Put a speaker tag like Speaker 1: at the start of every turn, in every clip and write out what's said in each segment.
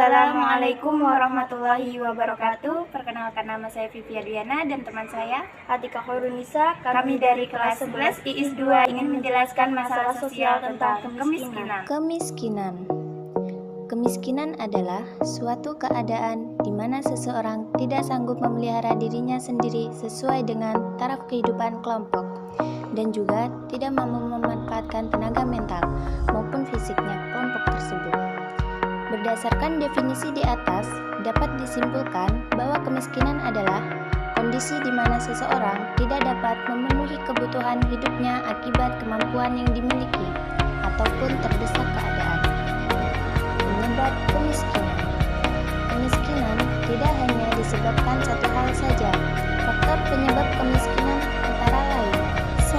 Speaker 1: Assalamualaikum warahmatullahi wabarakatuh. Perkenalkan, nama saya Vivi Adriana dan teman saya
Speaker 2: Atika Khairunisa.
Speaker 1: Kami dari kelas 11 IIS 2 ingin menjelaskan masalah sosial tentang kemiskinan.
Speaker 3: Kemiskinan adalah suatu keadaan di mana seseorang tidak sanggup memelihara dirinya sendiri sesuai dengan taraf kehidupan kelompok dan juga tidak mampu memanfaatkan tenaga mental maupun fisiknya kelompok tersebut. Berdasarkan definisi di atas, dapat disimpulkan bahwa kemiskinan adalah kondisi di mana seseorang tidak dapat memenuhi kebutuhan hidupnya akibat kemampuan yang dimiliki ataupun terdesak keadaan. Penyebab kemiskinan. Kemiskinan tidak hanya disebabkan satu hal saja. Faktor penyebab kemiskinan antara lain: 1.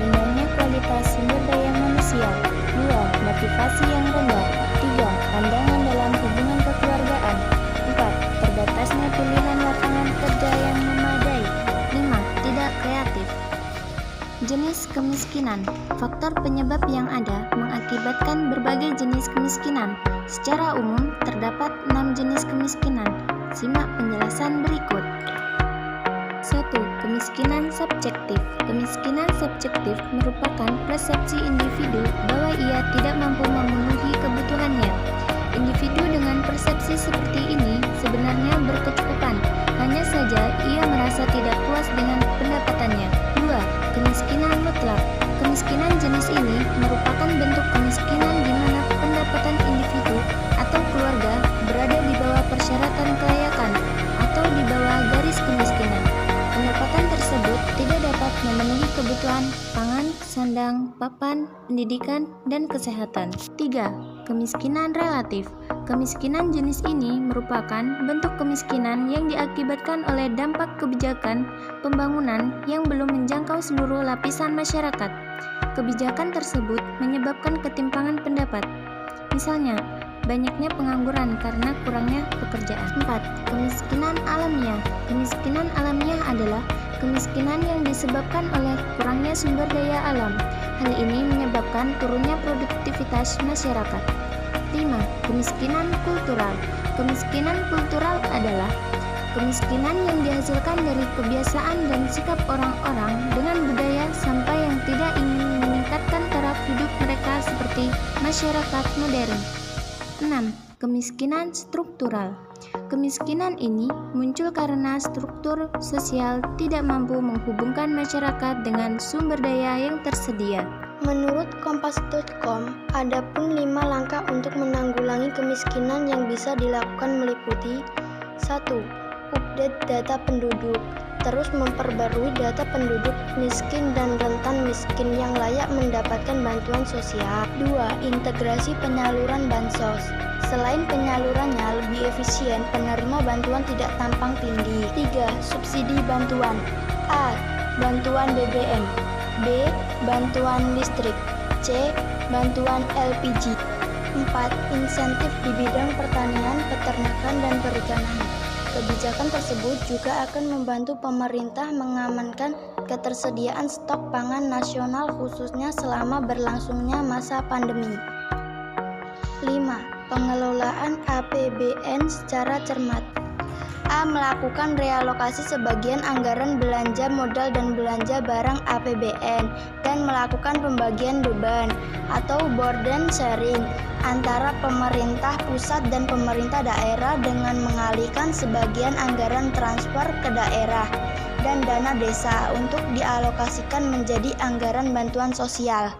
Speaker 3: Rendahnya kualitas sumber daya manusia. 2. Motivasi yang rendah. 3. Pandangan dalam hubungan kekeluargaan. 4. Terbatasnya pilihan lapangan kerja yang memadai. 5. Tidak kreatif. Jenis kemiskinan. Faktor penyebab yang ada mengakibatkan berbagai jenis kemiskinan. Secara umum, terdapat 6 jenis kemiskinan. Simak penjelasan berikut. 1. Kemiskinan subjektif. Kemiskinan subjektif merupakan persepsi individu bahwa ia tidak mampu memenuhi kebutuhannya. Individu dengan persepsi seperti ini sebenarnya berkecukupan, hanya saja ia merasa tidak puas dengan pendapatannya. 2. Kemiskinan mutlak. Kemiskinan jenis ini merupakan bentuk kemiskinan di mana pendapatan individu atau keluarga berada di bawah persyaratan kelayakan atau di bawah garis kemiskinan. Pendapatan tersebut tidak dapat memenuhi kebutuhan pangan, sandang, papan, pendidikan, dan kesehatan. 3. Kemiskinan relatif. Kemiskinan jenis ini merupakan bentuk kemiskinan yang diakibatkan oleh dampak kebijakan pembangunan yang belum menjangkau seluruh lapisan masyarakat. Kebijakan tersebut menyebabkan ketimpangan pendapat. Misalnya, banyaknya pengangguran karena kurangnya pekerjaan. 4. Kemiskinan alamiah. Kemiskinan alamiah adalah kemiskinan yang disebabkan oleh kurangnya sumber daya alam. Hal ini menyebabkan turunnya produktivitas masyarakat. 5. Kemiskinan kultural. Kemiskinan kultural adalah kemiskinan yang dihasilkan dari kebiasaan dan sikap orang-orang dengan budaya sampai yang tidak ingin meningkatkan taraf hidup mereka seperti masyarakat modern. 6. Kemiskinan struktural. Kemiskinan ini muncul karena struktur sosial tidak mampu menghubungkan masyarakat dengan sumber daya yang tersedia.
Speaker 2: Menurut Kompas.com, ada pun 5 langkah untuk menanggulangi kemiskinan yang bisa dilakukan meliputi: 1. Update data penduduk. Terus memperbarui data penduduk miskin dan rentan miskin yang layak mendapatkan bantuan sosial. 2. Integrasi penyaluran bansos. Selain penyalurannya lebih efisien, penerima bantuan tidak tampang tindih. 3. Subsidi bantuan. A. Bantuan BBM. B. Bantuan listrik. C. Bantuan LPG. 4. Insentif di bidang pertanian, peternakan, dan perikanan. Kebijakan tersebut juga akan membantu pemerintah mengamankan ketersediaan stok pangan nasional khususnya selama berlangsungnya masa pandemi. 5. Pengelolaan APBN secara cermat. A. Melakukan realokasi sebagian anggaran belanja modal dan belanja barang APBN dan melakukan pembagian beban atau burden sharing antara pemerintah pusat dan pemerintah daerah dengan mengalihkan sebagian anggaran transfer ke daerah dan dana desa untuk dialokasikan menjadi anggaran bantuan sosial.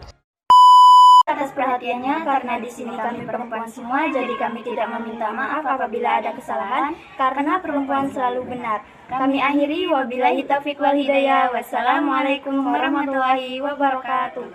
Speaker 1: Atas perhatiannya, karena di sini kami perempuan semua, jadi kami tidak meminta maaf apabila ada kesalahan, karena perempuan selalu benar. Kami akhiri, wabillahi taufiq wal hidayah. Wassalamualaikum warahmatullahi wabarakatuh.